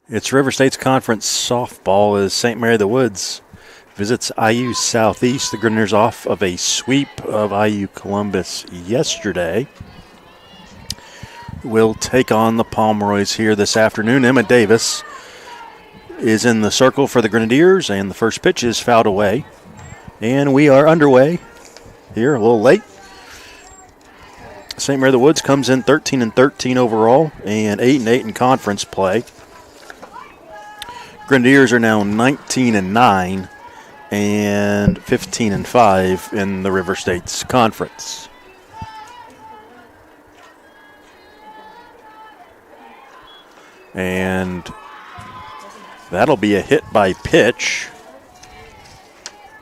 It's River State's conference softball as St. Mary of the Woods visits IU Southeast. The Grenadiers off of a sweep of IU Columbus yesterday will take on the Pomeroys here this afternoon. Emma Davis is in the circle for the Grenadiers, and the first pitch is fouled away. And we are underway here, a little late. St. Mary of the Woods comes in 13-13 overall and 8-8 in conference play. Grenadiers are now 19-9 and 15-5 in the River State's conference. And that'll be a hit by pitch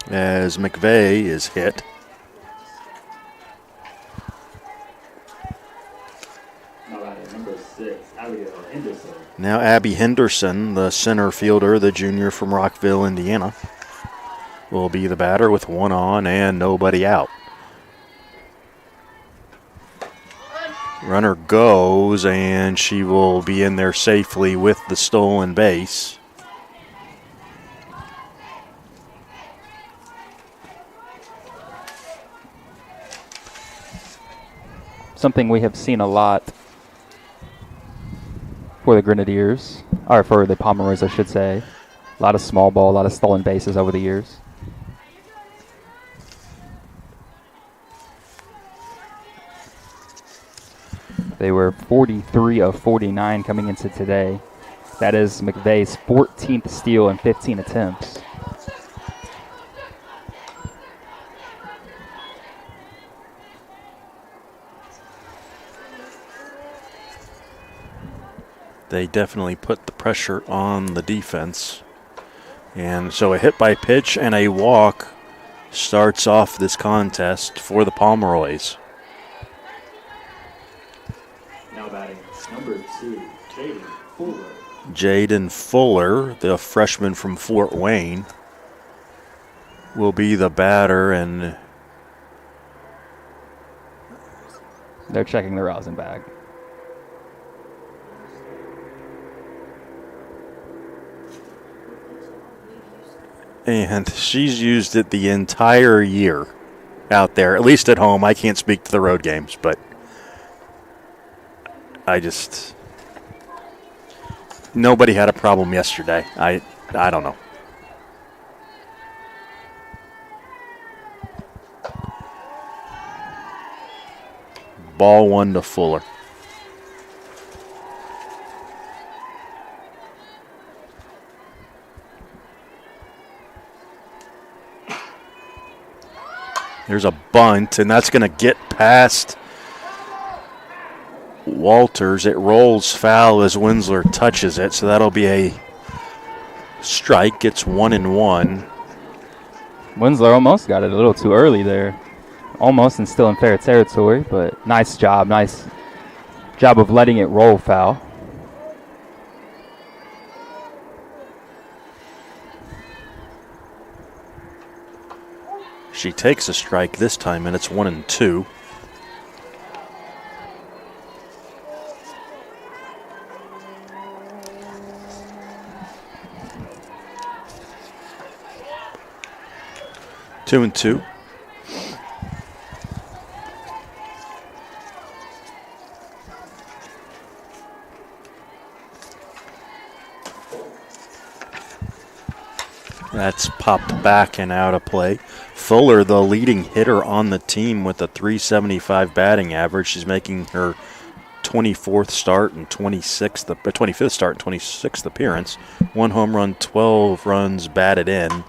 as McVeigh is hit. Now Abby Henderson, the center fielder, the junior from Rockville, Indiana, will be the batter with one on and nobody out. Runner goes, and she will be in there safely with the stolen base. Something we have seen a lot for the Grenadiers, or for the Pomeroys, I should say. A lot of small ball, a lot of stolen bases over the years. They were 43 of 49 coming into today. That is McVeigh's 14th steal in 15 attempts. They definitely put the pressure on the defense. And so a hit by pitch and a walk starts off this contest for the Pomeroys. Now batting number 2, Jaden Fuller. Jaden Fuller, the freshman from Fort Wayne, will be the batter, and they're checking the rosin bag. And she's used it the entire year out there, at least at home. I can't speak to the road games, but nobody had a problem yesterday. I don't know. Ball one to Fuller. There's a bunt, and that's going to get past Walters. It rolls foul as Winsler touches it, so that'll be a strike. It's 1-1. Winsler almost got it a little too early there. Almost, and still in fair territory, but nice job of letting it roll foul. She takes a strike this time, and it's 1-2. Two and two. That's popped back and out of play. Fuller, the leading hitter on the team with a .375 batting average. She's making her 24th start and 25th start and 26th appearance. 1 home run, 12 runs batted in.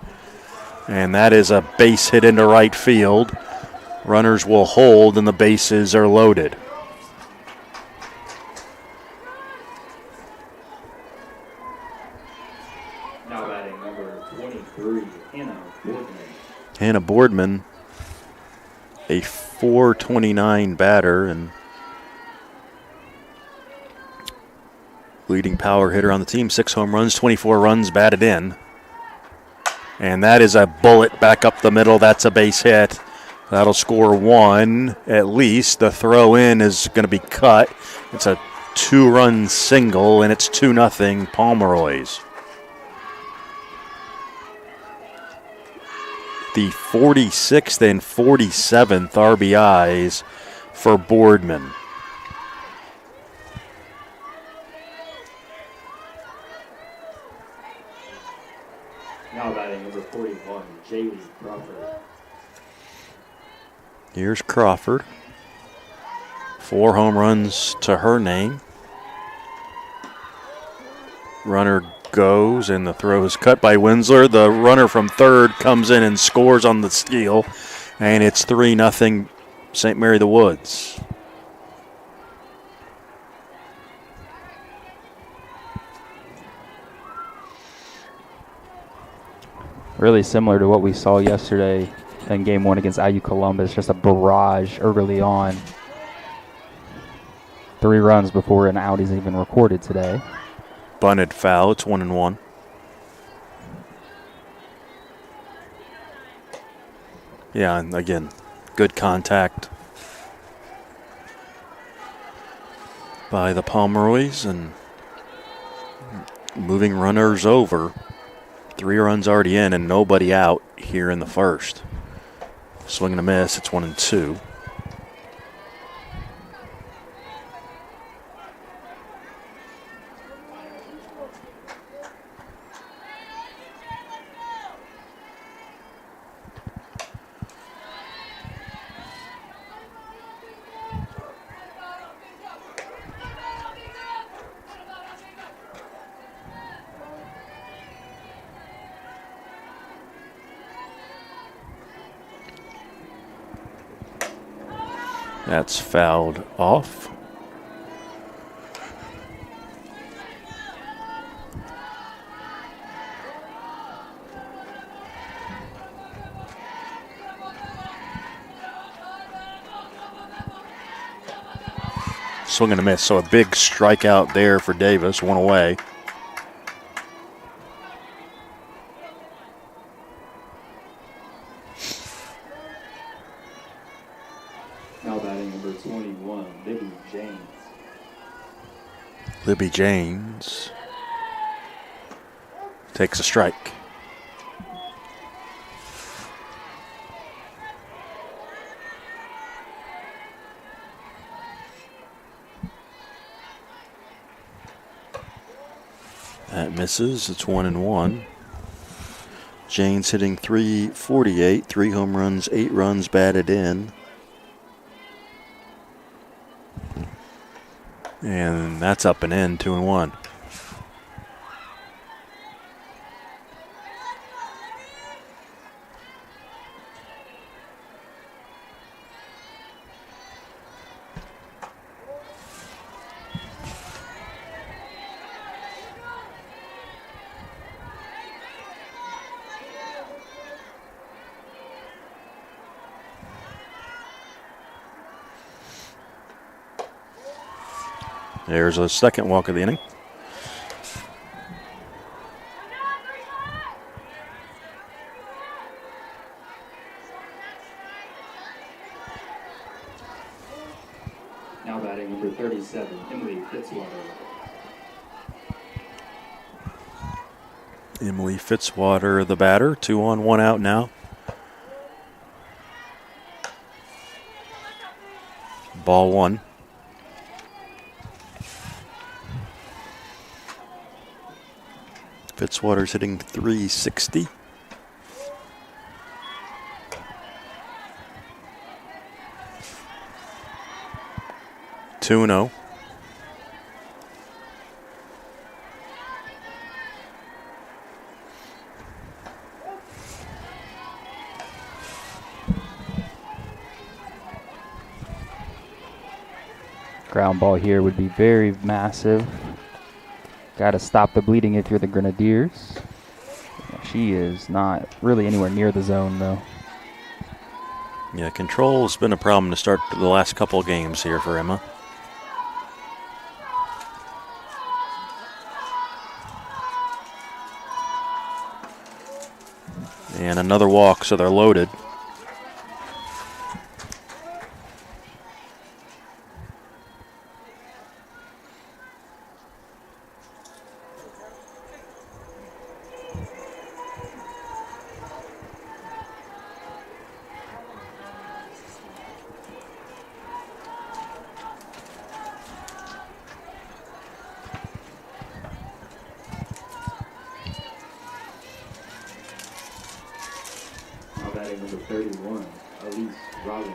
And that is a base hit into right field. Runners will hold, and the bases are loaded. Now batting number 23, Hannah Boardman. Hannah Boardman, a .429 batter and leading power hitter on the team. 6 home runs, 24 runs batted in. And that is a bullet back up the middle. That's a base hit. That'll score 1 at least. The throw in is going to be cut. It's a 2-run single, and it's 2-0 Pomeroys. The 46th and 47th RBIs for Boardman. Now batting number 41, Jaylee Crawford. Here's Crawford. 4 home runs to her name. Runner goes, and the throw is cut by Winsler. The runner from third comes in and scores on the steal, and it's 3-0 St. Mary the Woods. Really similar to what we saw yesterday in Game 1 against IU Columbus, just a barrage early on. 3 runs before an out is even recorded today. Bunted foul, it's 1-1. Yeah, and again, good contact by the Pomeroys and moving runners over. 3 runs already in and nobody out here in the first. Swing and a miss, it's 1-2. That's fouled off. Swing and a miss, so a big strikeout there for Davis, 1 away. Now batting number 21, Libby James. Libby James takes a strike. That misses. It's 1-1. James hitting .348, 3 home runs, 8 runs batted in. And that's up and in, 2-1. There's a second walk of the inning. Now batting number 37, Emily Fitzwater. Emily Fitzwater, the batter. 2 on, 1 out now. Ball 1. Fitzwater's hitting .360. Two and 0. Ground ball here would be very massive. Got to stop the bleeding if you're the Grenadiers. She is not really anywhere near the zone, though. Yeah, control's been a problem to start the last couple of games here for Emma. And another walk, so they're loaded. 31, Elise Rollins.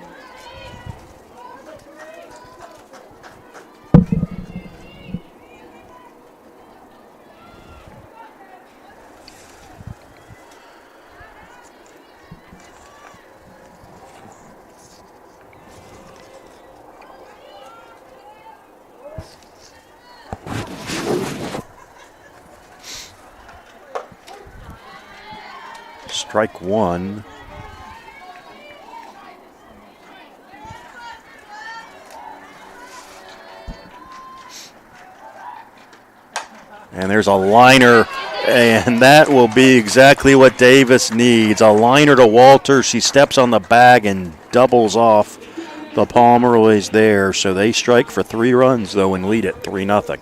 Strike one. And there's a liner, and that will be exactly what Davis needs. A liner to Walter. She steps on the bag and doubles off the Pomeroys there. So they strike for 3 runs, though, and lead it 3-0.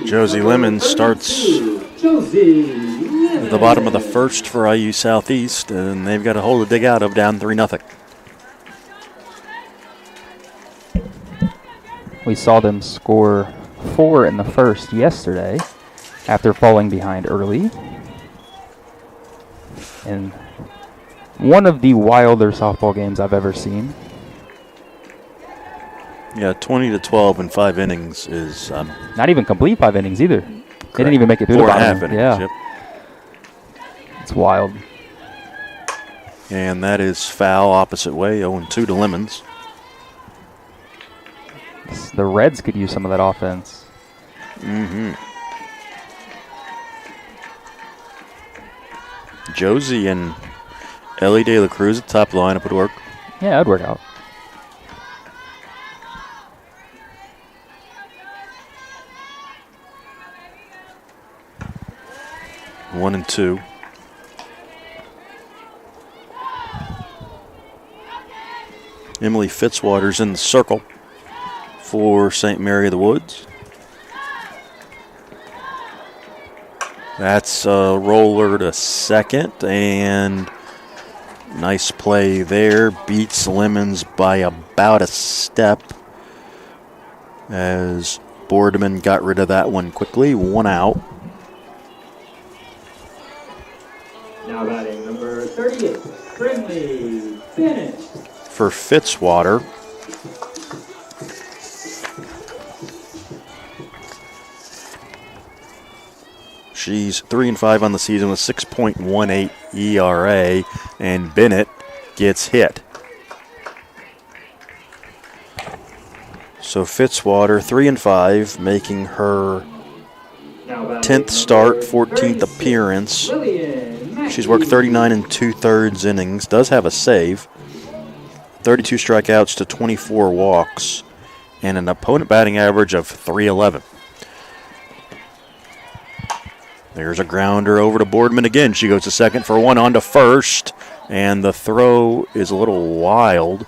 Josie Lemons starts at the bottom of the first for IU Southeast, and they've got a hole to dig out of, down 3-0. We saw them score 4 in the first yesterday after falling behind early. And one of the wilder softball games I've ever seen. Yeah, 20-12 in 5 innings is not even complete 5 innings either. They didn't even make it through 4 the and a bottom. half innings. Yep. It's wild. And that is foul opposite way, 0-2 to Lemons. The Reds could use some of that offense. Mm-hmm. Josie and Ellie De La Cruz at the top of the lineup would work. Yeah, that'd work out. One and 2. Emily Fitzwater's in the circle for St. Mary of the Woods. That's a roller to second, and nice play there. Beats Lemons by about a step as Boardman got rid of that one quickly. 1 out. Now batting number 38, Brinley Bennett. For Fitzwater, she's 3-5 on the season with 6.18 ERA, and Bennett gets hit. So Fitzwater 3-5, making her 10th start, 14th appearance. She's worked 39 2/3 innings, does have a save, 32 strikeouts to 24 walks, and an opponent batting average of .311. There's a grounder over to Boardman again. She goes to second for one, on to first, and the throw is a little wild.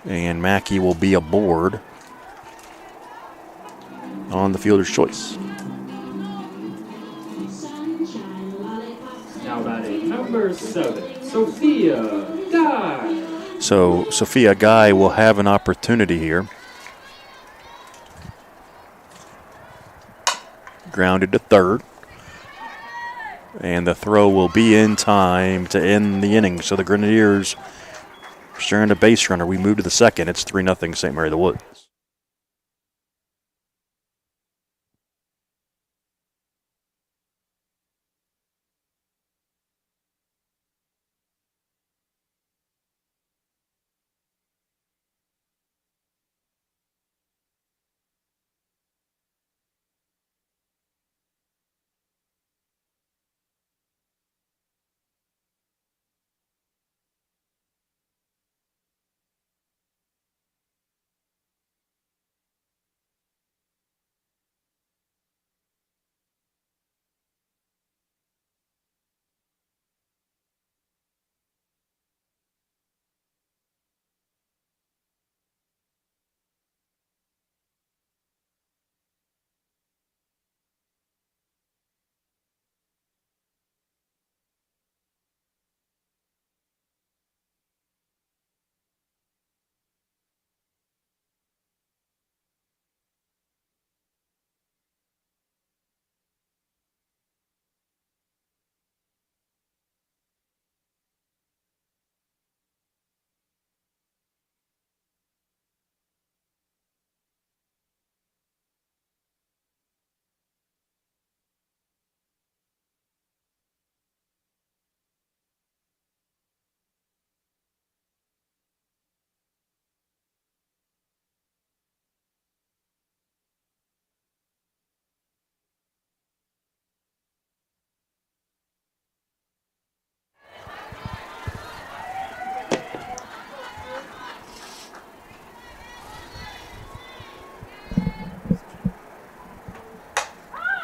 And Mackey will be aboard on the fielder's choice. Now batting number 7, Sophia Guy. So Sophia Guy will have an opportunity here. Grounded to third. And the throw will be in time to end the inning. So the Grenadiers sharing a base runner. We move to the second. It's 3-0 St. Mary of the Woods.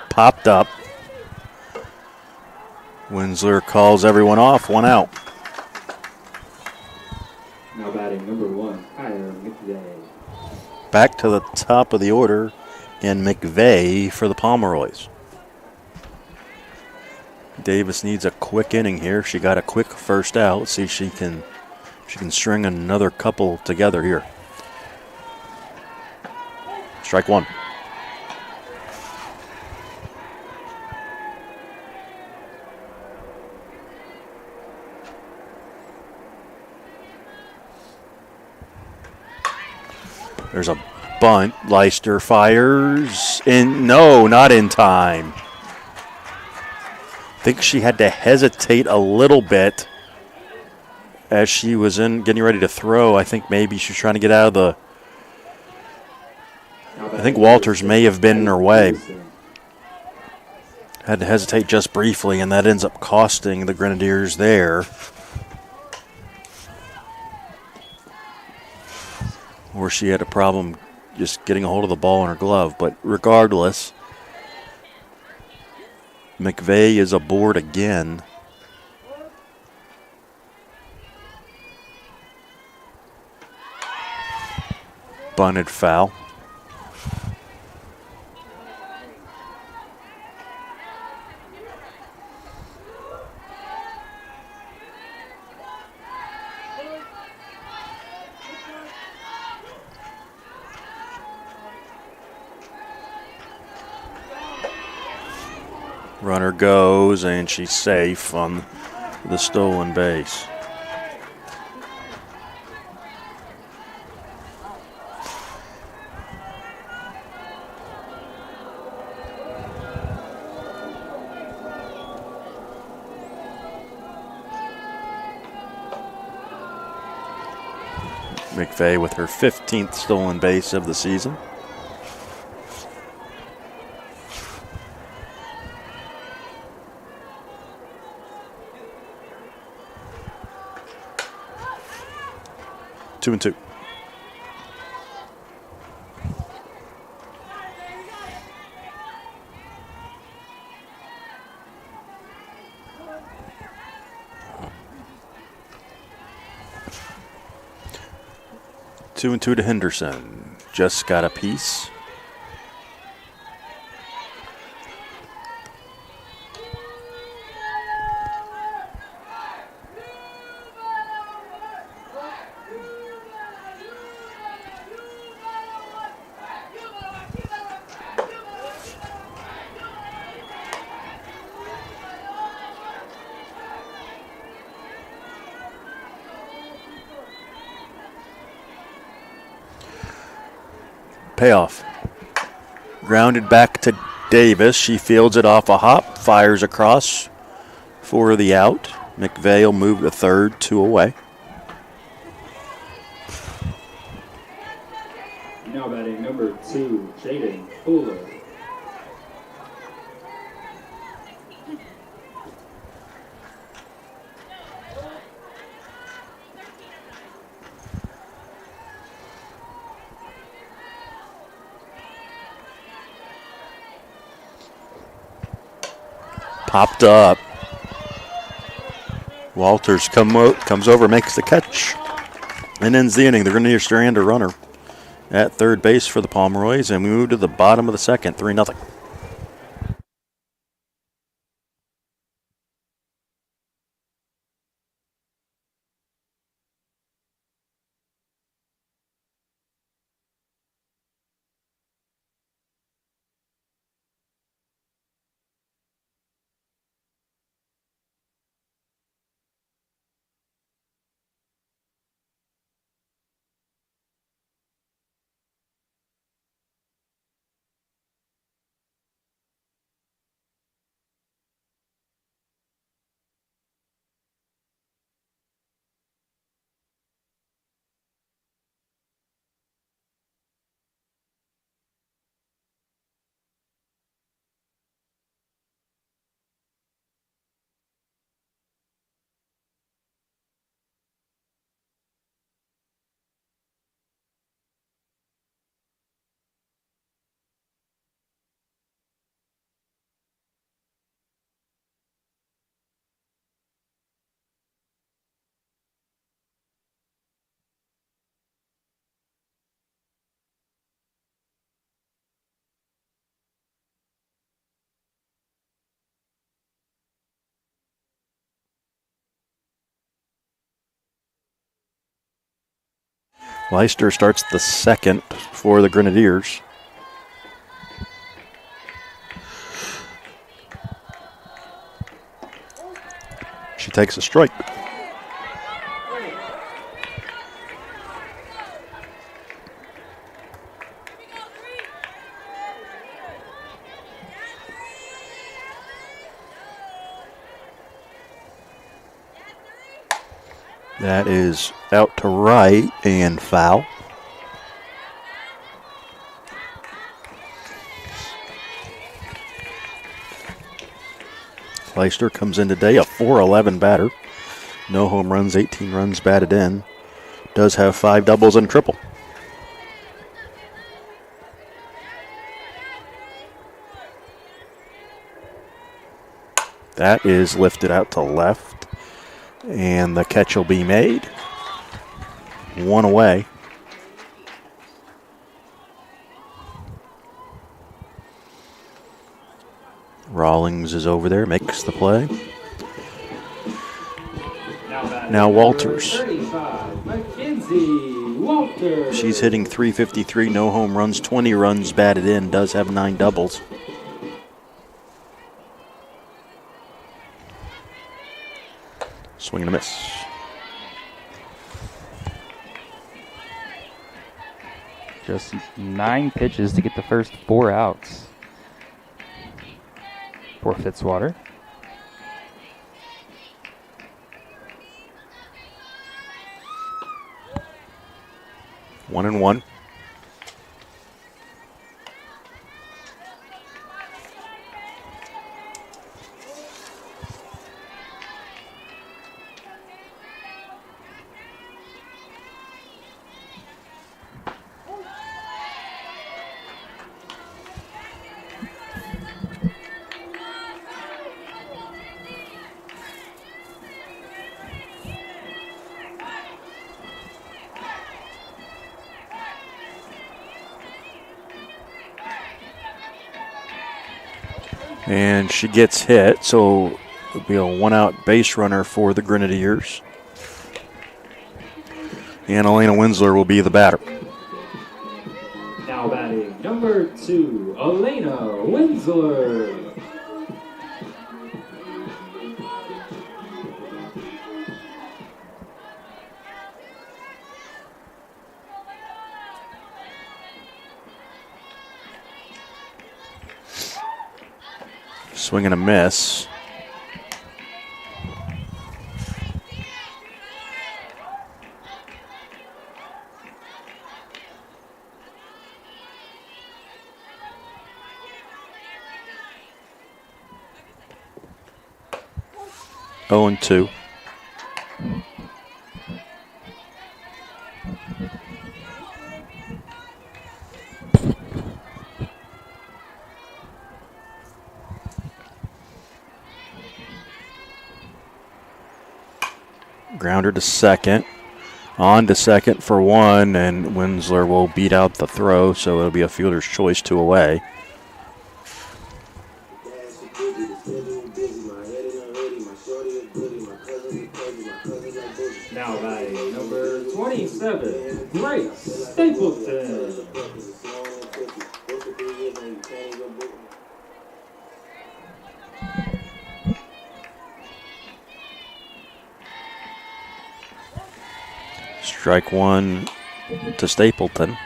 Popped up. Winsler calls everyone off, one out. Now batting number 1, Tyler McVeigh. Back to the top of the order, and McVeigh for the Pomeroys. Davis needs a quick inning here. She got a quick first out. See if she can string another couple together here. Strike one. There's a bunt. Leister fires in. No, not in time. I think she had to hesitate a little bit as she was getting ready to throw. I think maybe she was trying to get out of the. I think Walters may have been in her way. Had to hesitate just briefly, and that ends up costing the Grenadiers there. Or she had a problem just getting a hold of the ball in her glove. But regardless, McVeigh is aboard again. Bunted foul. Runner goes, and she's safe on the stolen base. McVeigh with her 15th stolen base of the season. Two and two. 2-2 to Henderson. Just got a piece. Payoff. Grounded back to Davis. She fields it off a hop, fires across for the out. McVeigh moved to third, 2 away. Now batting number 2, Jaden Fuller. Popped up. Walters comes over, makes the catch, and ends the inning. The Grenadiers strand a runner at third base for the Pomeroys, and we move to the bottom of the second, 3-0. Leister starts the second for the Grenadiers. She takes a strike. That is out to right and foul. Leister comes in today a .411 batter. No home runs, 18 runs batted in. Does have 5 doubles and a triple. That is lifted out to left, and the catch will be made. 1 away. Rawlings is over there, makes the play. Now Walters. She's hitting .353, no home runs, 20 runs batted in, does have 9 doubles. Swing and a miss. Just 9 pitches to get the first 4 outs for Fitzwater. One and one. And she gets hit, so it'll be a one-out base runner for the Grenadiers. And Elena Winsler will be the batter. Now batting number 2, Elena Winsler. Swing and a miss. Oh and 2. Grounder to second. On to second for 1, and Winsler will beat out the throw, so it'll be a fielder's choice, 2 away. Now batting number 27, Grace Stapleton. Strike 1 to Stapleton.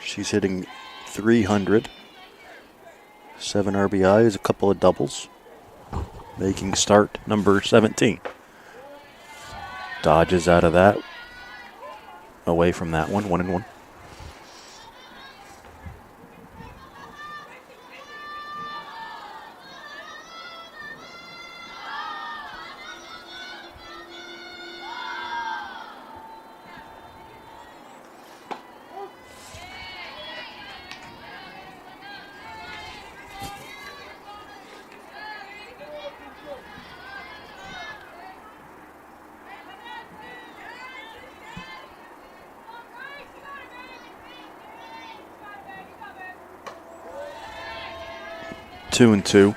She's hitting 300. 7 RBIs, a couple of doubles. Making start number 17. Dodges out of that. Away from that one, 1-1. Two and 2.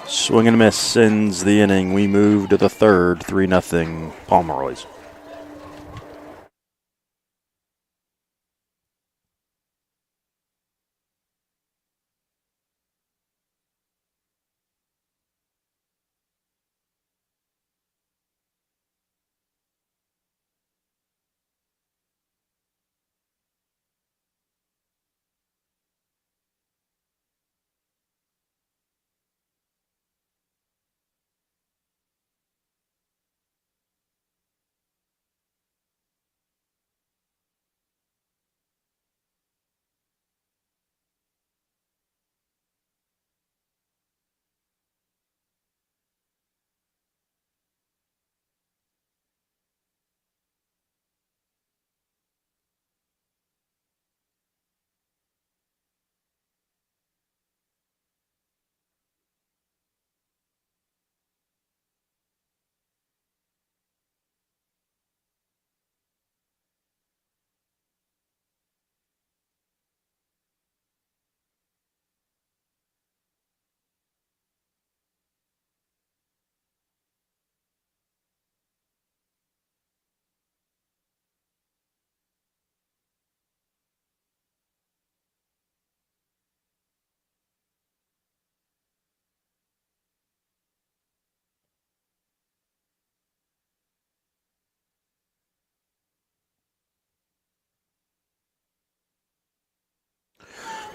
Swing and a miss ends the inning. We move to the third, 3-0 Pomeroys.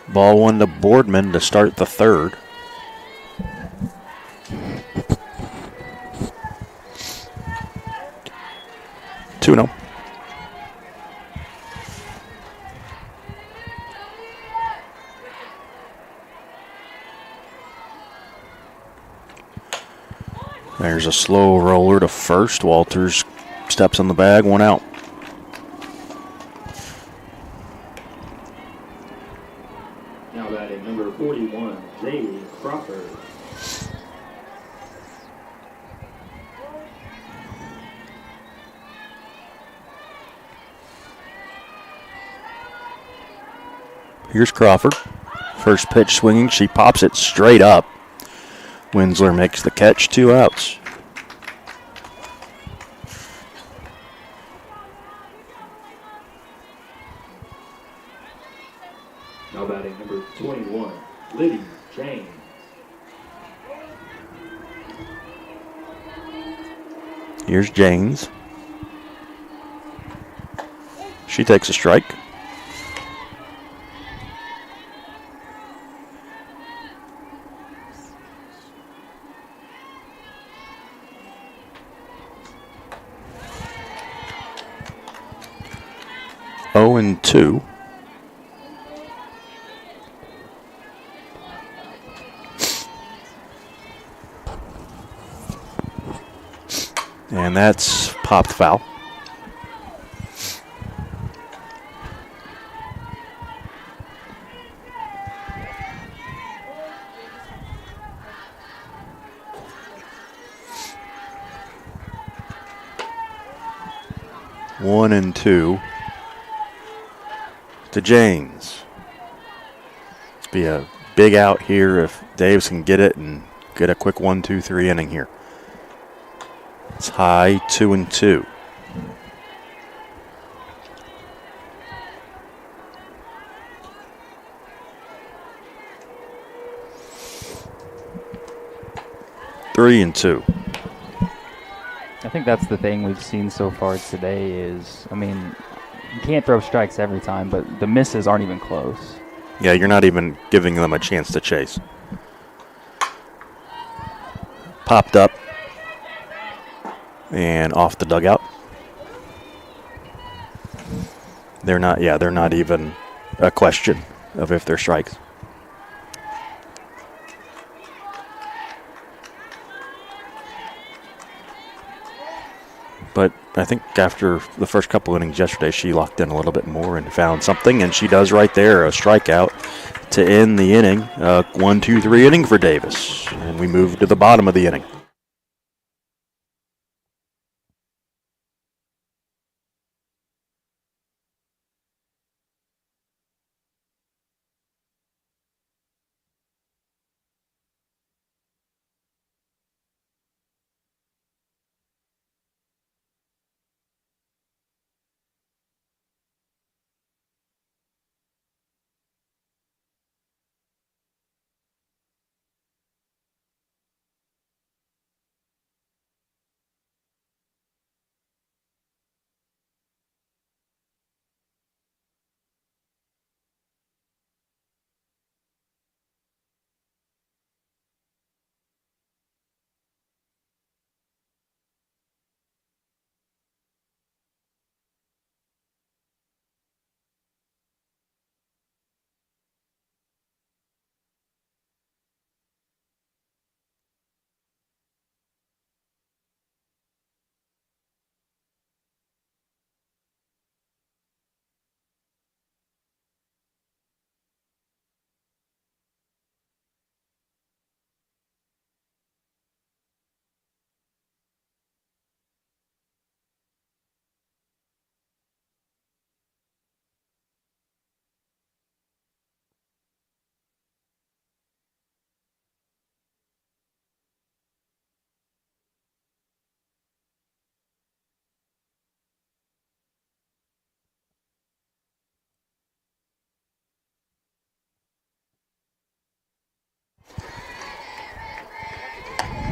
Ball 1 to Boardman to start the third. Two no. There's a slow roller to first. Walters steps on the bag, 1 out. Now batting number 41, J. Crawford. Here's Crawford. First pitch swinging. She pops it straight up. Winsler makes the catch. 2 outs. Now batting number 21, Liddy James. Here's James. She takes a strike. Oh and 2. And that's popped foul. One and 2 to James. It's be a big out here if Davis can get it and get a quick 1-2-3 inning here. It's high 2 and 2. Three and 2. I think that's the thing we've seen so far today is, I mean, you can't throw strikes every time, but the misses aren't even close. Yeah, you're not even giving them a chance to chase. Popped up and off the dugout. They're not even a question of if they're strikes. But I think after the first couple innings yesterday, she locked in a little bit more and found something, and she does right there, a strikeout to end the inning. 1-2-3 inning for Davis, and we move to the bottom of the inning.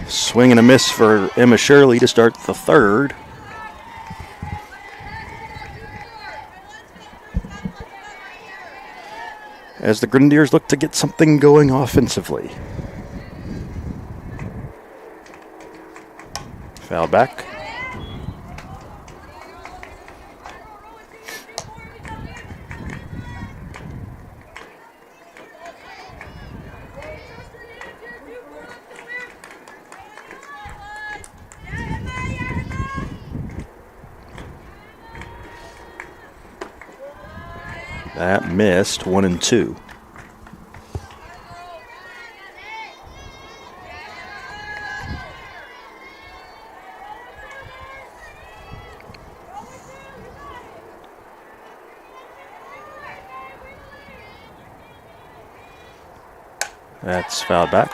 Swing and a miss for Emma Shirley to start the third. As the Grenadiers look to get something going offensively. Foul back. That missed. 1 and 2. That's fouled back.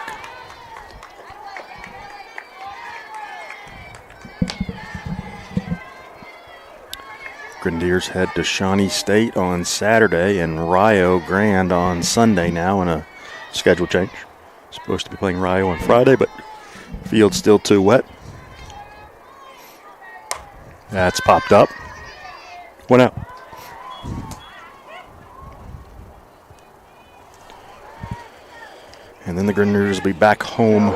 Grenadiers head to Shawnee State on Saturday and Rio Grande on Sunday now in a schedule change. Supposed to be playing Rio on Friday, but field's still too wet. That's popped up. Went out. And then the Grenadiers will be back home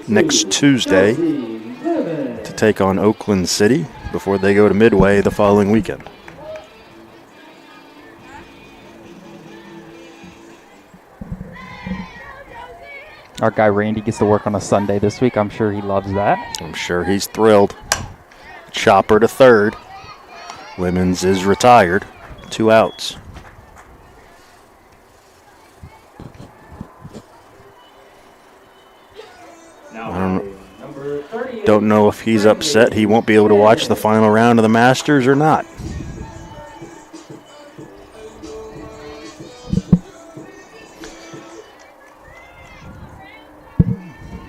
next Tuesday to take on Oakland City before they go to Midway the following weekend. Our guy Randy gets to work on a Sunday this week. I'm sure he loves that. I'm sure he's thrilled. Chopper to third. Lemons is retired. 2 outs. Don't know if he's upset he won't be able to watch the final round of the Masters or not.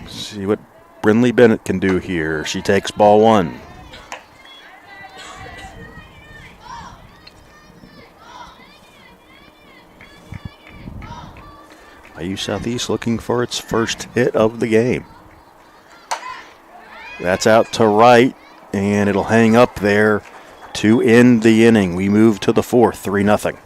See what Brinley Bennett can do here. She takes ball 1. IU Southeast looking for its first hit of the game. That's out to right, and it'll hang up there to end the inning. We move to the 4th, 3-0.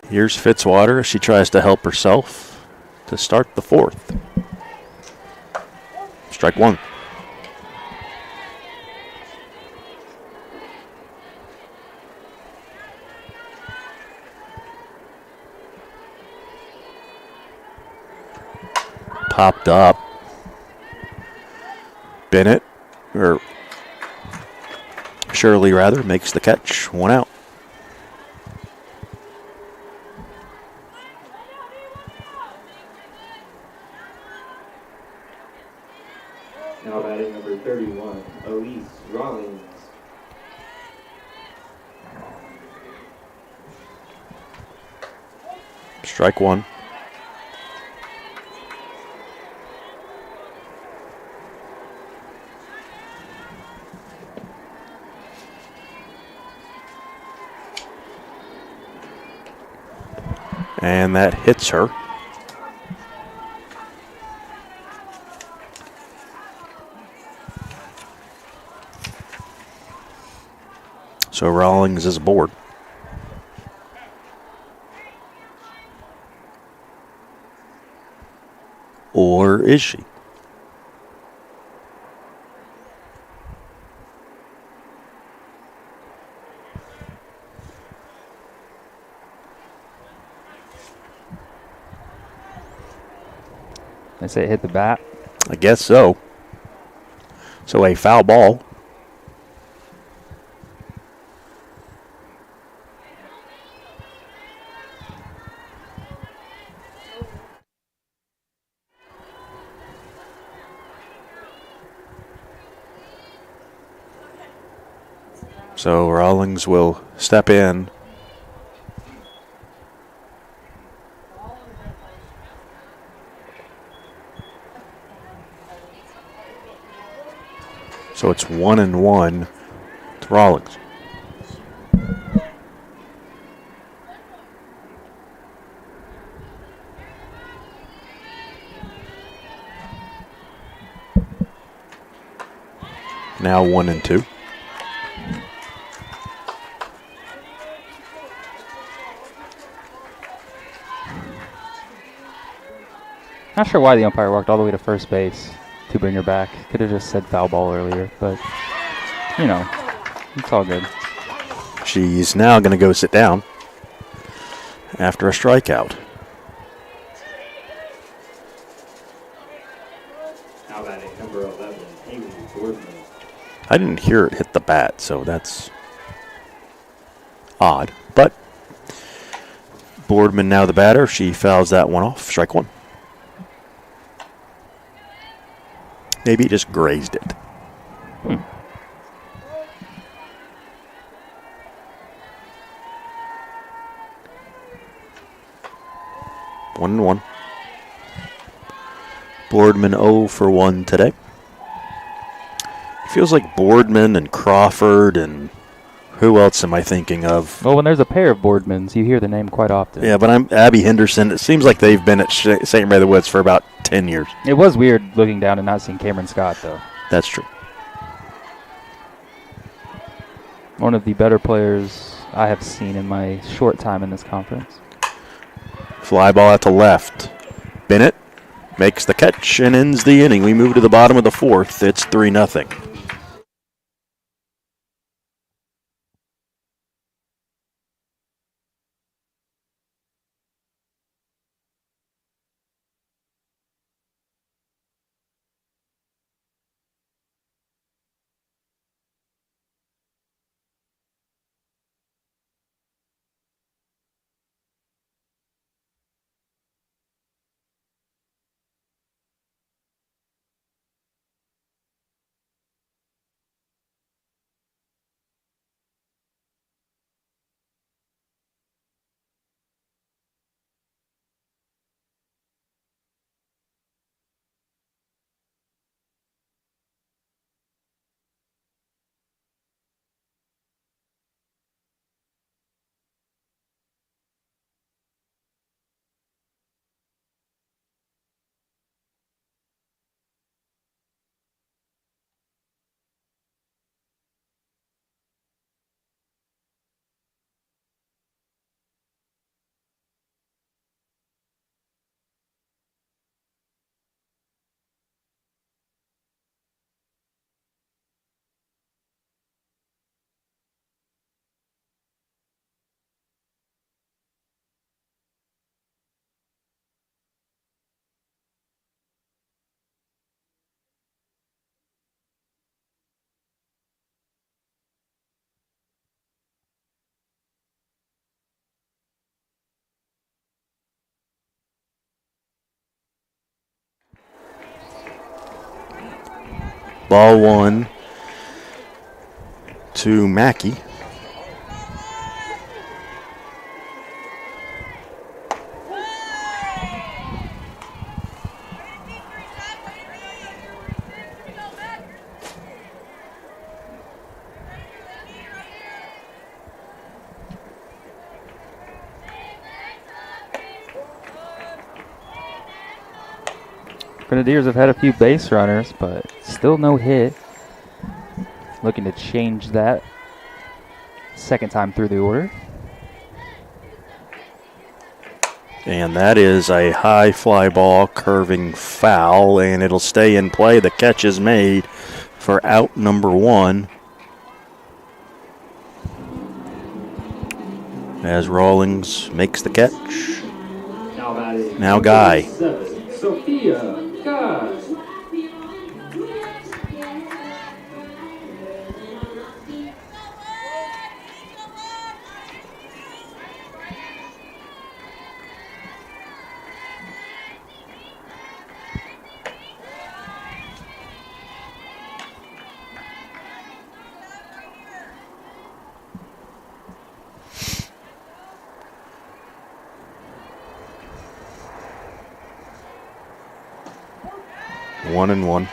Here's Fitzwater as she tries to help herself to start the 4th. Strike 1. Popped up. Bennett, or Shirley rather, makes the catch. 1 out. Now batting number 31, Elise Rollins. Strike 1. And that hits her. So Rawlings is aboard. Or is she? I say it hit the bat. I guess so. So a foul ball. So Rawlings will step in. So it's 1-1 to Rawlings. Now 1-2. Not sure why the umpire walked all the way to first base to bring her back. Could have just said foul ball earlier, but, you know, it's all good. She's now going to go sit down after a strikeout. Now batting number 11, Amy Boardman. I didn't hear it hit the bat, so that's odd. But Boardman now the batter. She fouls that one off. Strike one. Maybe it just grazed it. 1-1. Boardman 0 for 1 today. Feels like Boardman and Crawford and who else am I thinking of? Well, when there's a pair of Boardmans, you hear the name quite often. Yeah, but I'm Abby Henderson. It seems like they've been at St. Mary of the Woods for about 10 years. It was weird looking down and not seeing Cameron Scott, though. That's true. One of the better players I have seen in my short time in this conference. Fly ball at the left. Bennett makes the catch and ends the inning. We move to the bottom of the fourth. It's 3-0. Ball one to Mackey. Grenadiers have had a few base runners, but still no hit. Looking to change that second time through the order. And that is a high fly ball curving foul, and it'll stay in play. The catch is made for out number one. As Rawlings makes the catch. Now Guy. Sophia Guy. 1-1.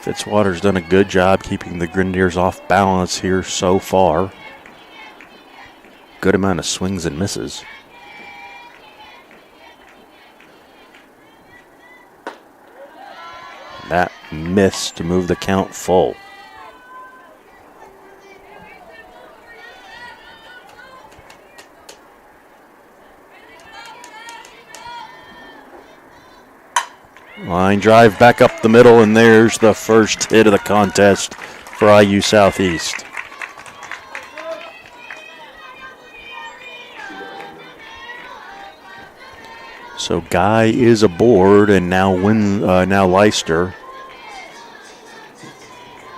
Fitzwater's done a good job keeping the Grenadiers off balance here so far. Good amount of swings and misses. That missed to move the count full. Line drive back up the middle, and there's the first hit of the contest for IU Southeast. So Guy is aboard, and now Leicester.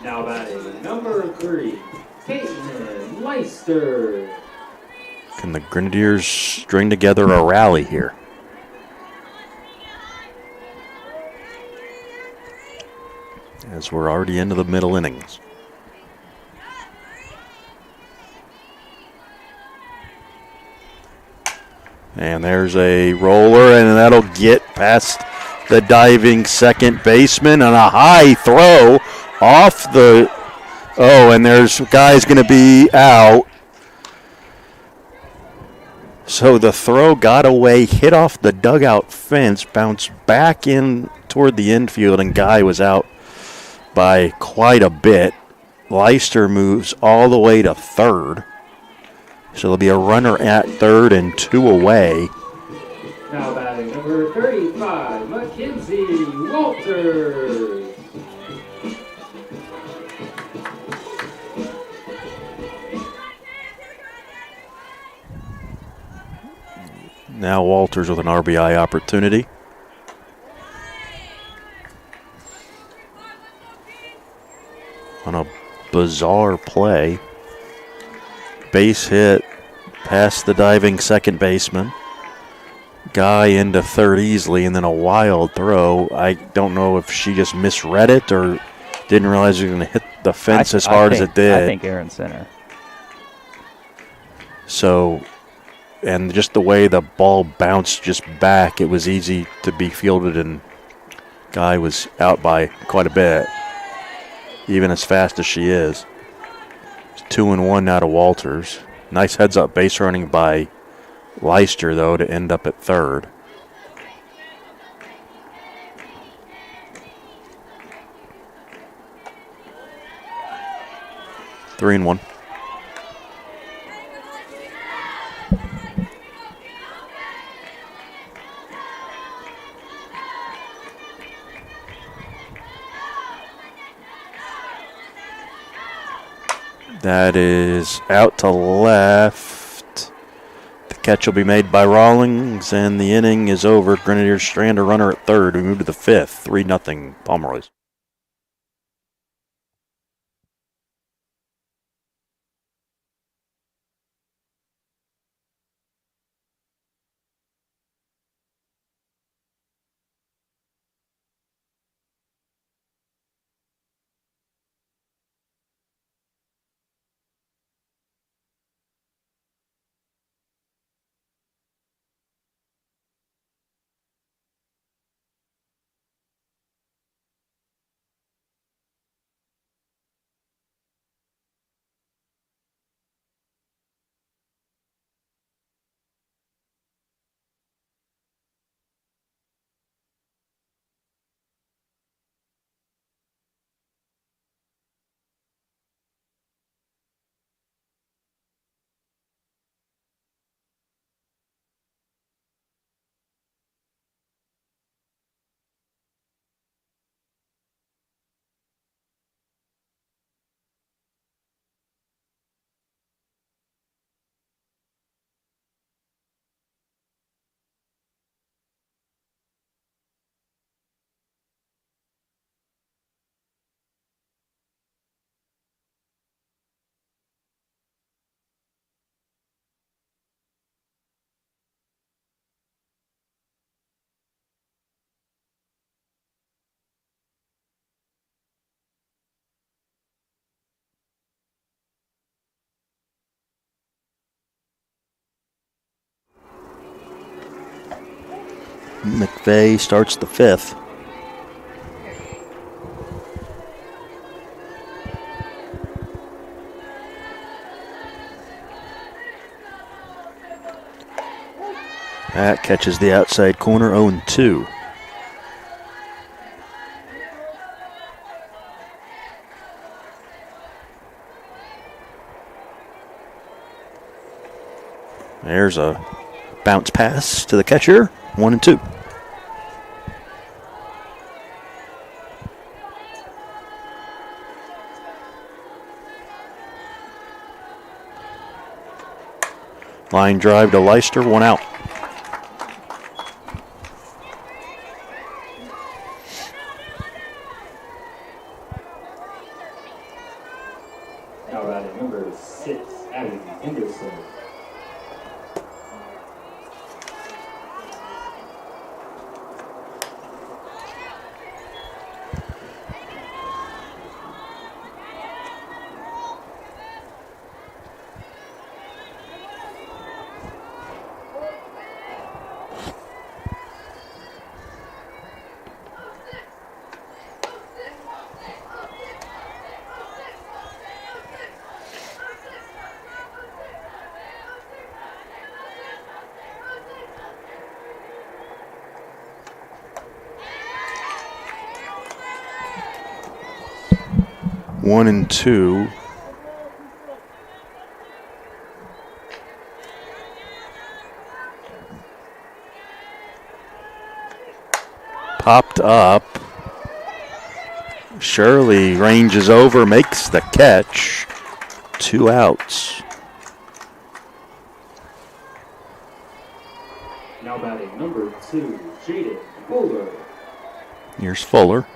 Now batting number 3, Caitlin Leicester. Can the Grenadiers string together a rally here? As we're already into the middle innings. And there's a roller, and that'll get past the diving second baseman, and a high throw off the... Oh, and there's Guy's going to be out. So the throw got away, hit off the dugout fence, bounced back in toward the infield, and Guy was out by quite a bit. Leicester moves all the way to third. So there'll be a runner at third and 2 away. Now batting number 35, Mackenzie Walters. Now Walters with an RBI opportunity. On a bizarre play. Base hit past the diving second baseman. Guy into third easily, and then a wild throw. I don't know if she just misread it or didn't realize it was going to hit the fence as hard as it did. I think Aaron center. So, and just the way the ball bounced just back, it was easy to be fielded, and Guy was out by quite a bit, even as fast as she is. 2-1 now to Walters. Nice heads-up base running by Leicester, though, to end up at third. Three and one. That is out to left. The catch will be made by Rawlings, and the inning is over. Grenadiers strand a runner at third. We move to the fifth. 3-0 Pomeroys. McVeigh starts the fifth. That catches the outside corner, 0-2. There's a bounce pass to the catcher, 1-2. Line drive to Leicester, 1 out. Now batting number 6, Abby Henderson. One and two. Popped up. Shirley ranges over, makes the catch. 2 outs. Now batting number 2, Jaden Fuller. Here's Fuller.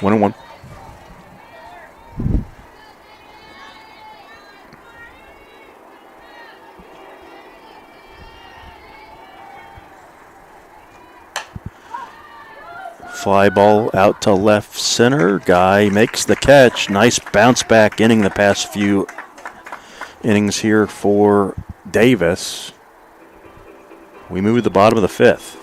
One and one. Fly ball out to left center. Guy makes the catch. Nice bounce back inning the past few innings here for Davis. We move to the bottom of the fifth.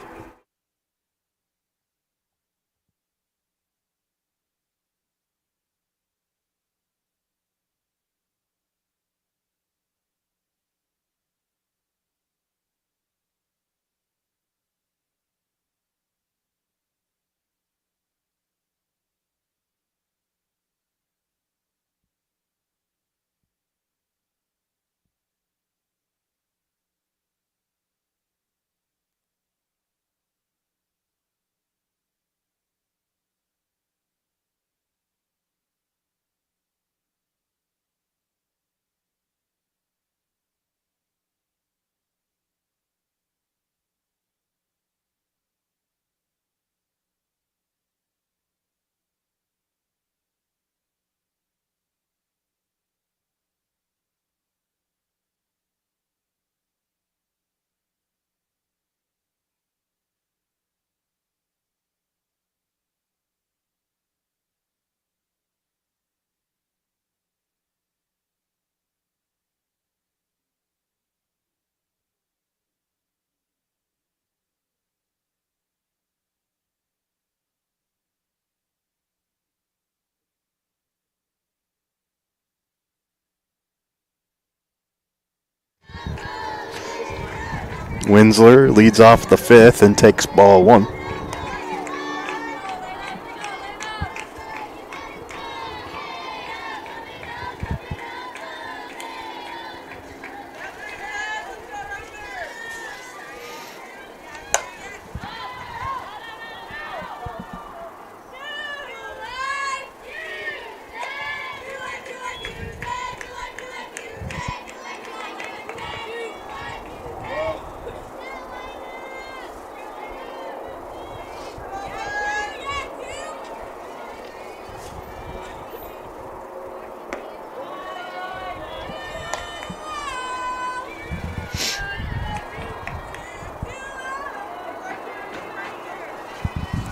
Winsler leads off the fifth and takes ball one.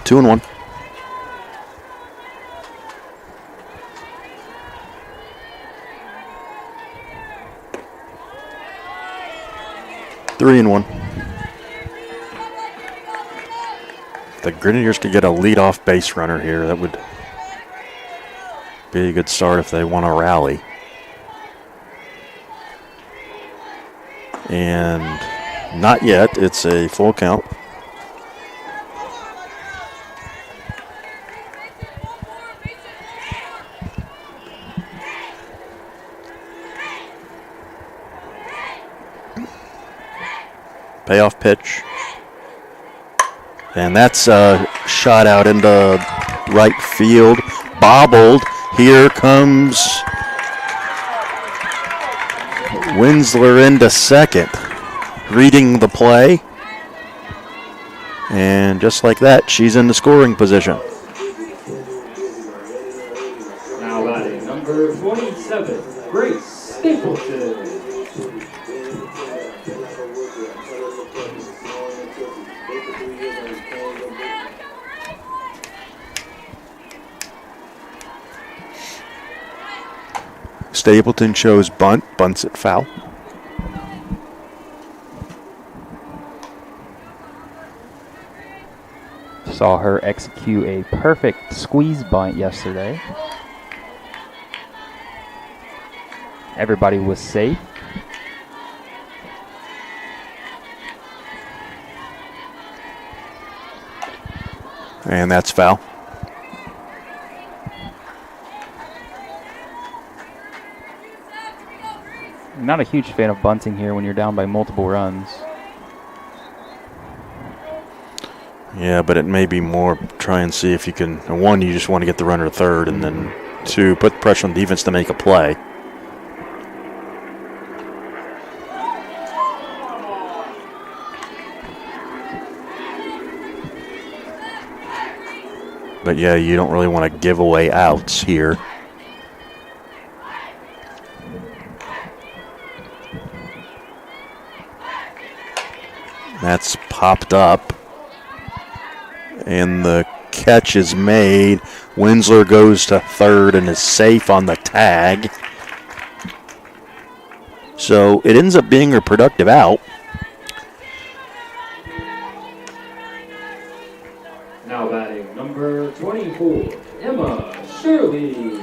2-1. Three and 1. The Grenadiers could get a leadoff base runner here. That would be a good start if they want to rally. And not yet. It's a full count. Payoff pitch. And that's a shot out into right field. Bobbled. Here comes Winsler into second. Reading the play. And just like that, she's in the scoring position. Now batting number 27, Grace Stapleton. Stapleton shows bunt, bunts it foul. Saw her execute a perfect squeeze bunt yesterday. Everybody was safe. And that's foul. Not a huge fan of bunting here when you're down by multiple runs. Yeah, but it may be more try and see if you can. One, you just want to get the runner to third, and then two, put pressure on defense to make a play. But yeah, you don't really want to give away outs here. That's popped up. And the catch is made. Winsler goes to third and is safe on the tag. So it ends up being a productive out. Now batting number 24, Emma Shirley.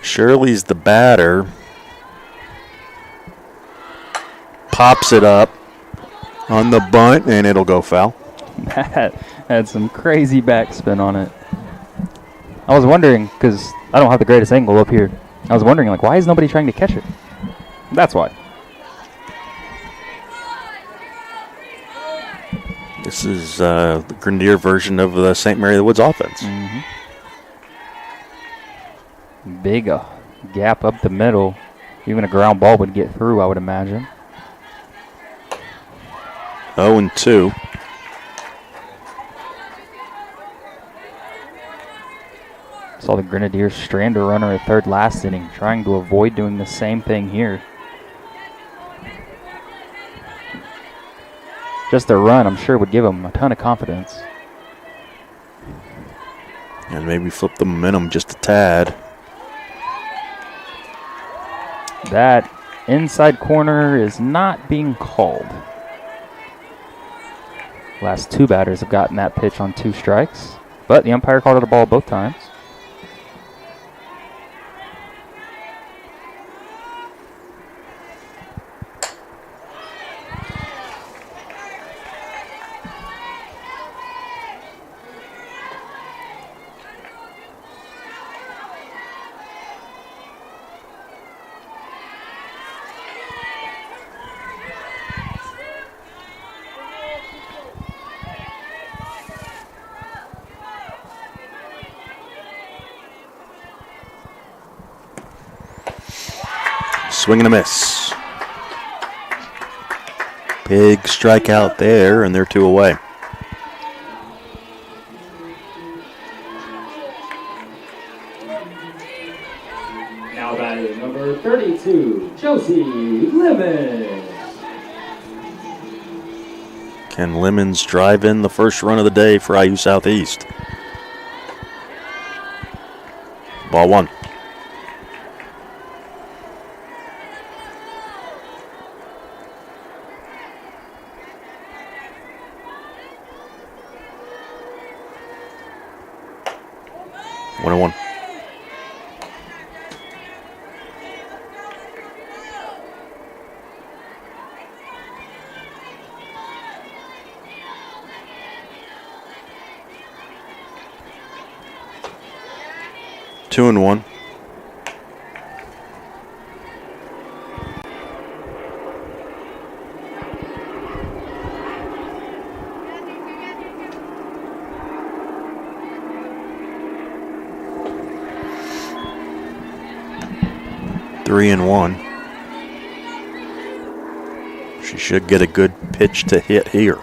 Shirley's the batter. Pops it up on the bunt, and it'll go foul. That had some crazy backspin on it. I was wondering, because I don't have the greatest angle up here. I was wondering, like, why is nobody trying to catch it? That's why. This is the Grenadier version of the St. Mary of the Woods offense. Mm-hmm. Big gap up the middle. Even a ground ball would get through, I would imagine. 0-2. Saw the Grenadiers strand a runner at third last inning, trying to avoid doing the same thing here. Just a run, I'm sure, would give them a ton of confidence. And maybe flip the momentum just a tad. That inside corner is not being called. Last two batters have gotten that pitch on 2 strikes, but the umpire called it a ball both times. Swing and a miss. Big strikeout there, and they're 2 away. Now batting number 32, Josie Lemon. Can Lemons drive in the first run of the day for IU Southeast? Ball one. One and one. Two and one. Three and one. She should get a good pitch to hit here.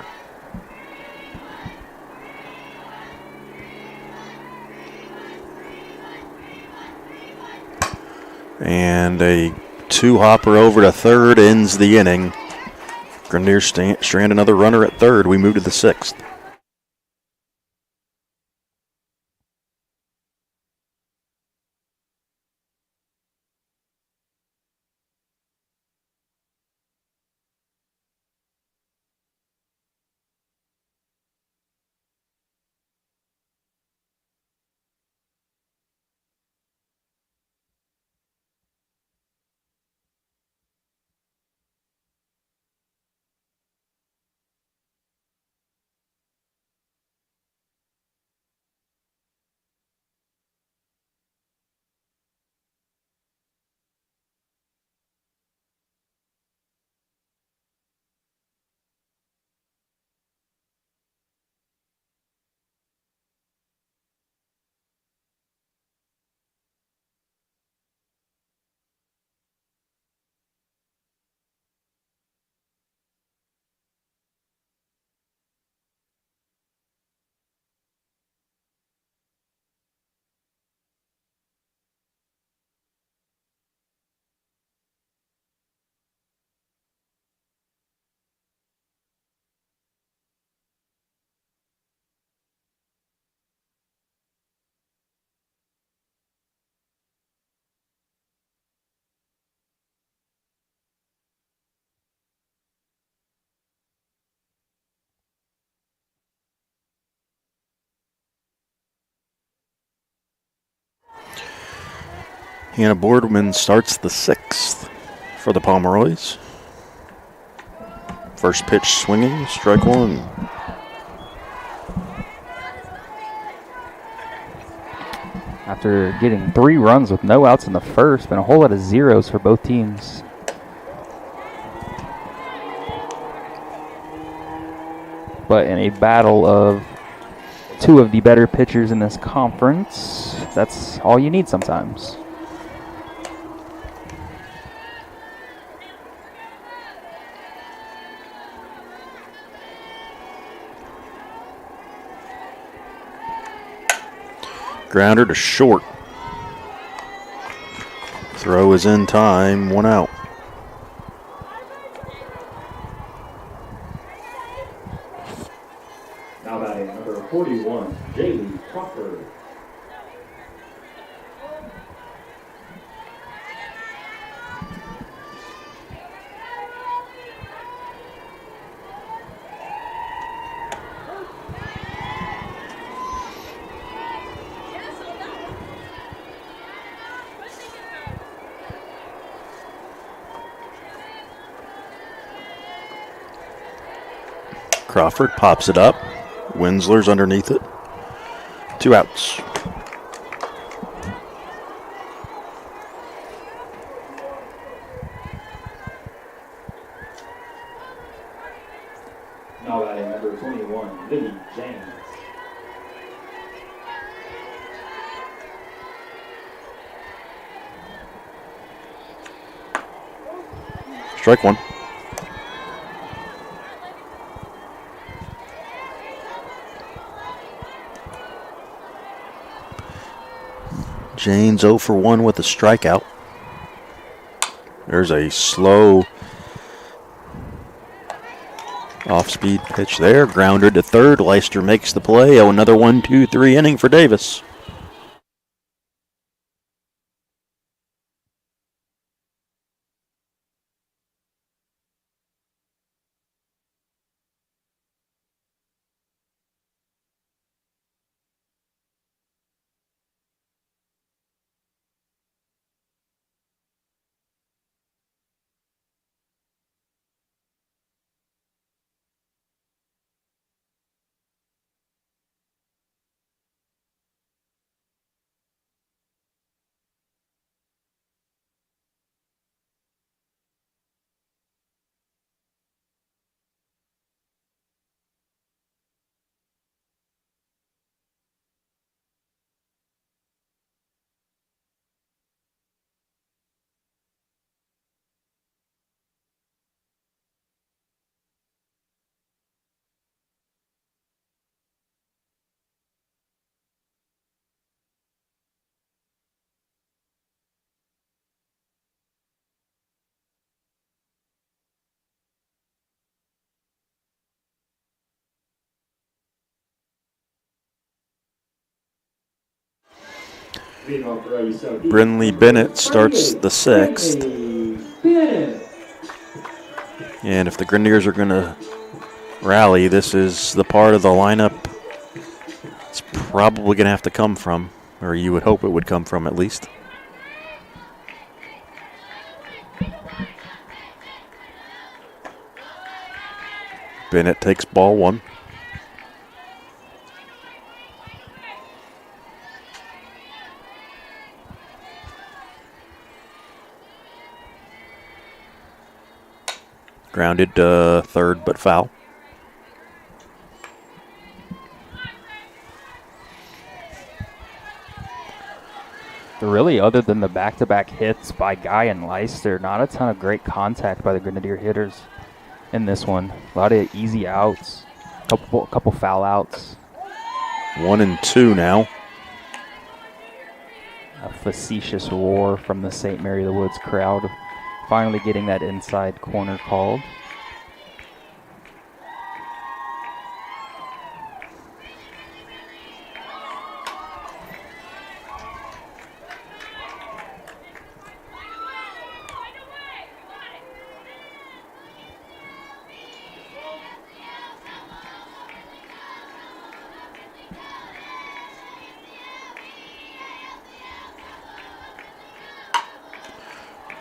And a two-hopper over to third ends the inning. Grenier strand another runner at third. We move to the sixth. Hannah Boardman starts the sixth for the Pomeroys. First pitch swinging, strike one. After getting 3 runs with no outs in the first, been a whole lot of zeros for both teams. But in a battle of 2 of the better pitchers in this conference, that's all you need sometimes. Grounder to short. Throw is in time, 1 out. Now batting number 41, Jaylee Crawford. Crawford pops it up. Winsler's underneath it. 2 outs. Now batting number 21, Lily James. Strike one. Jane's 0 for 1 with a strikeout. There's a slow off-speed pitch there. Grounded to third. Leicester makes the play. Oh, another 1-2-3 inning for Davis. Brinley Bennett starts the sixth. And if the Grenadiers are going to rally, this is the part of the lineup it's probably going to have to come from, or you would hope it would come from at least. Bennett takes ball one. Grounded to third, but foul. Really, other than the back-to-back hits by Guy and Leicester, not a ton of great contact by the Grenadier hitters in this one. A lot of easy outs, couple foul outs. 1-2 now. A facetious roar from the St. Mary of the Woods crowd, finally getting that inside corner called.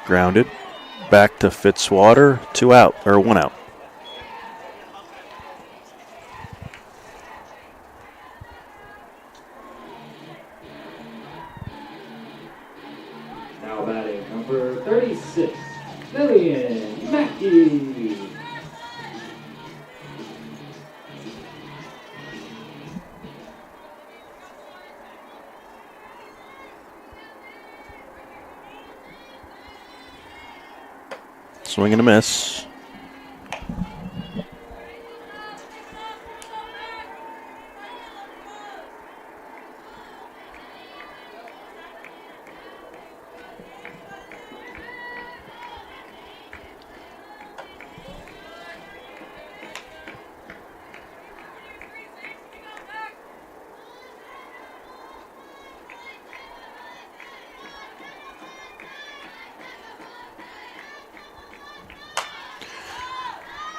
Grounded. Back to Fitzwater. 2 out, or 1 out. Now batting number 36, Lillian Mackey. Swing and a miss.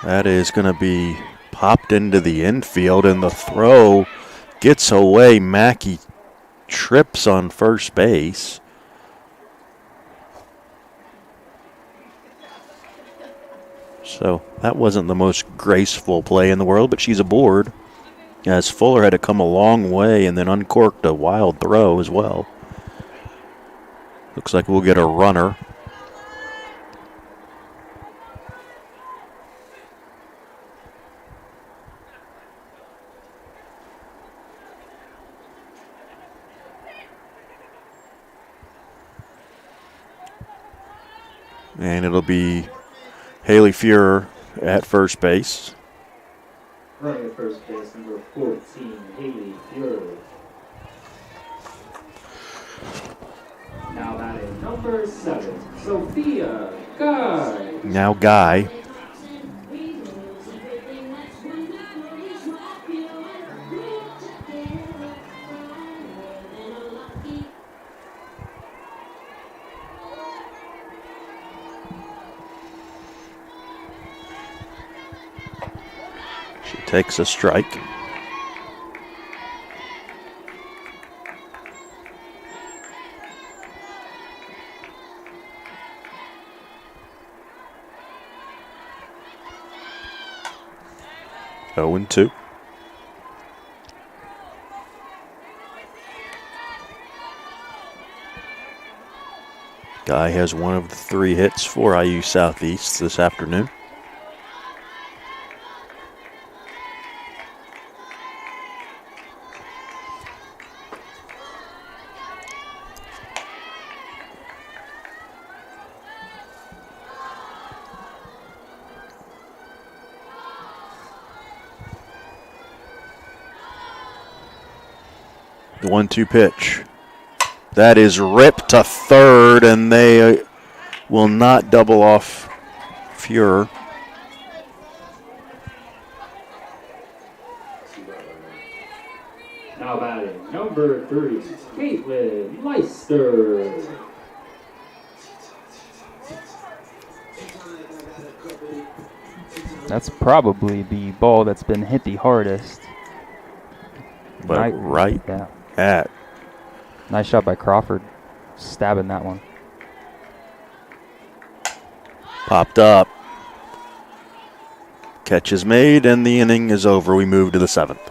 That is going to be popped into the infield, and the throw gets away. Mackey trips on first base. So that wasn't the most graceful play in the world, but she's aboard, as Fuller had to come a long way and then uncorked a wild throw as well. Looks like we'll get a runner. And it'll be Haley Fuhrer at first base. Running at first base, number 14, Haley Fuhrer. number 7, Sophia Guy. Now Guy. She takes a strike. Oh and 2. Guy has one of the 3 hits for IU Southeast this afternoon. The 1-2 pitch. That is ripped to third, and they will not double off Fuhrer. Now batting, number 3, Caitlin Leister. That's probably the ball that's been hit the hardest. But right Yeah. at. Nice shot by Crawford. Stabbing that one. Popped up. Catch is made, and the inning is over. We move to the 7th.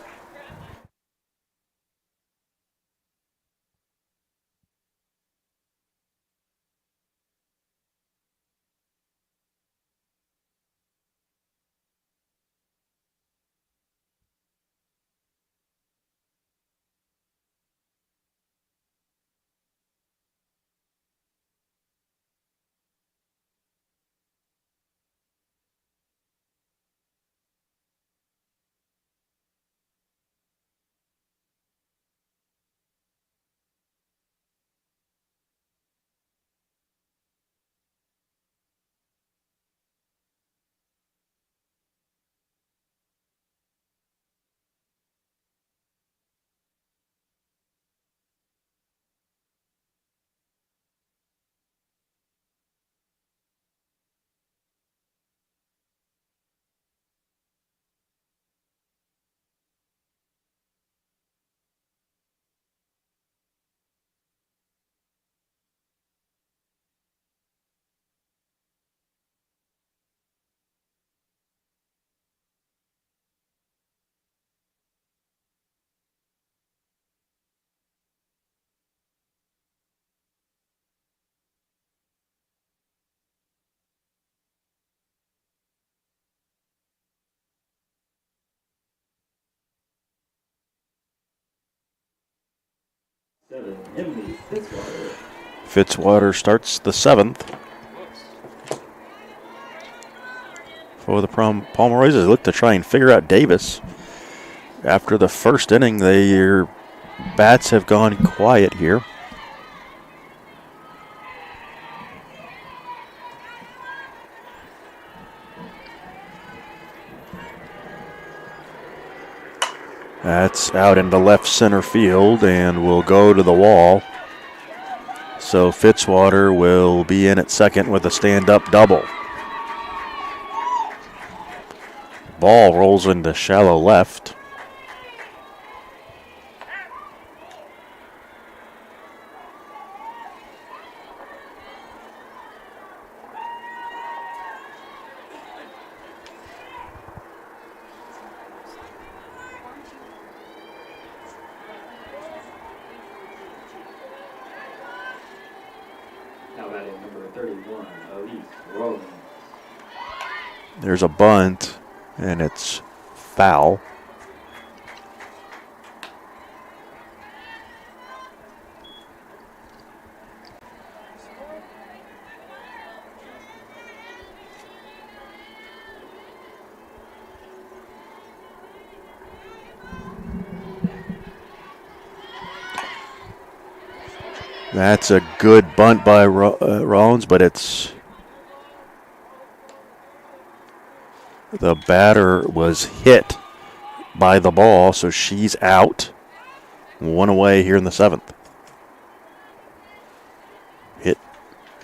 Emily Fitzwater. Fitzwater starts the 7th. For the Pomeroys, they look to try and figure out Davis. After the first inning, their bats have gone quiet here. That's out into left center field and will go to the wall. So Fitzwater will be in at second with a stand-up double. Ball rolls into shallow left. Now batting, number 31, Elise Rollins. There's a bunt, and it's foul. That's a good bunt by Rollins, but it's the batter was hit by the ball, so she's out. One away here in the 7th. Hit.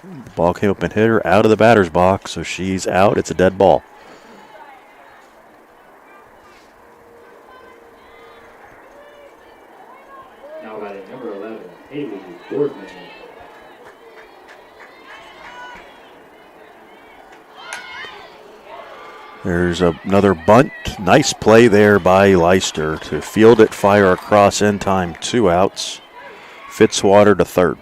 The ball came up and hit her out of the batter's box, so she's out. It's a dead ball. Now batting number 11, Haley Boardman. There's another bunt. Nice play there by Leicester to field it, fire across in time. 2 outs. Fitzwater to third.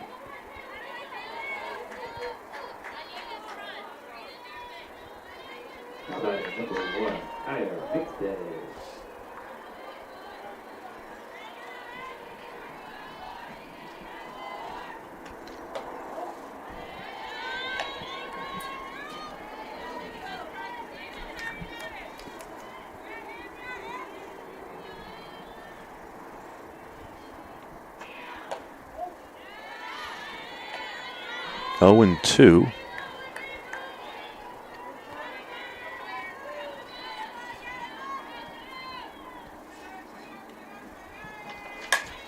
Now batting number 1, Tyler McDade. Oh and 2.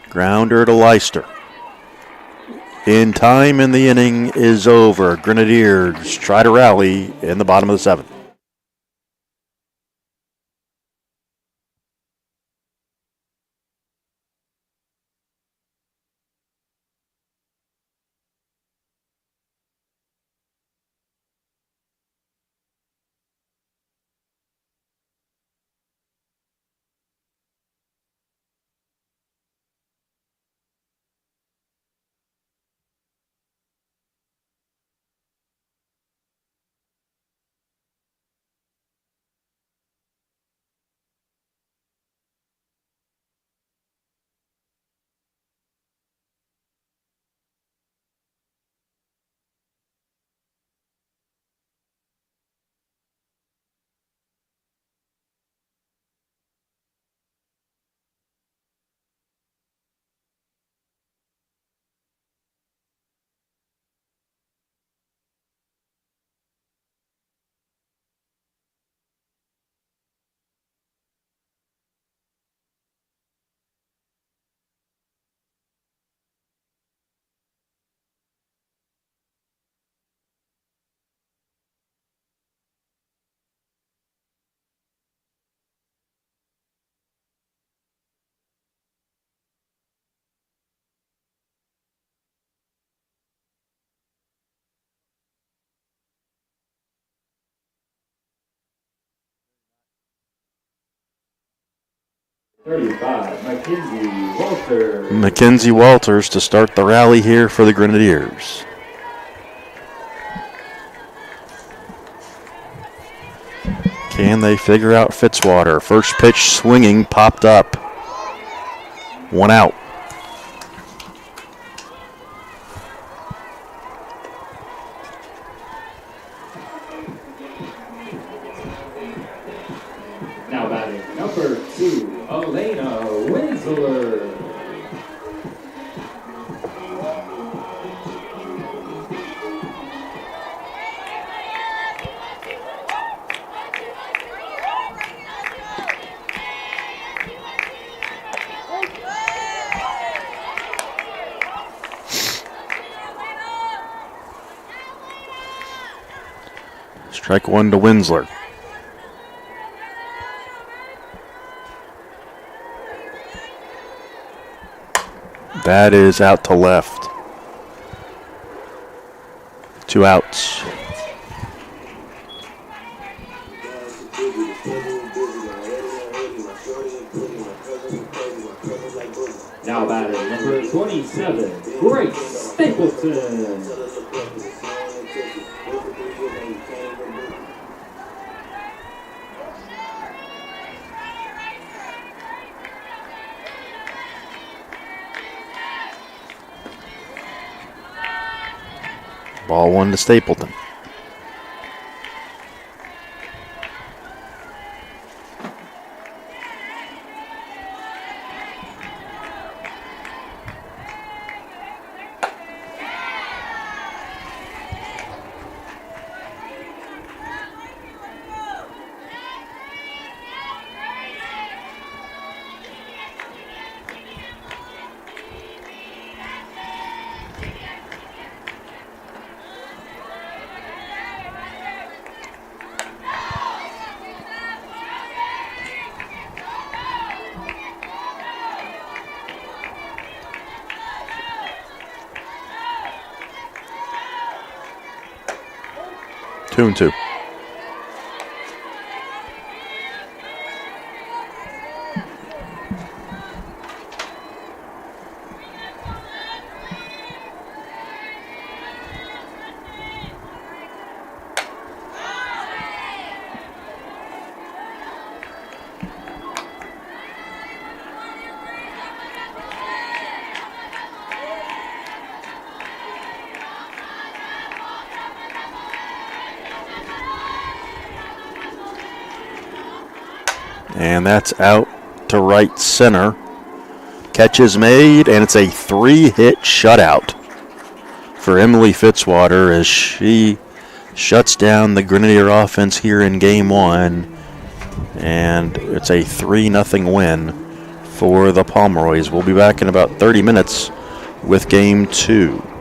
Grounder to Leicester. In time, and the inning is over. Grenadiers try to rally in the bottom of the 7th. Mackenzie Walters. Mackenzie Walters to start the rally here for the Grenadiers. Can they figure out Fitzwater? First pitch swinging, popped up. 1 out. Now batting number 2, Elena Winsler. Strike 1 to Winsler. That is out to left. 2 outs. Now batting number 27, Grace Stapleton. Ball 1 to Stapleton. 2-2. And that's out to right center. Catch is made, and it's a 3-hit shutout for Emily Fitzwater as she shuts down the Grenadier offense here in game 1. And it's a 3-0 win for the Pomeroys. We'll be back in about 30 minutes with game 2.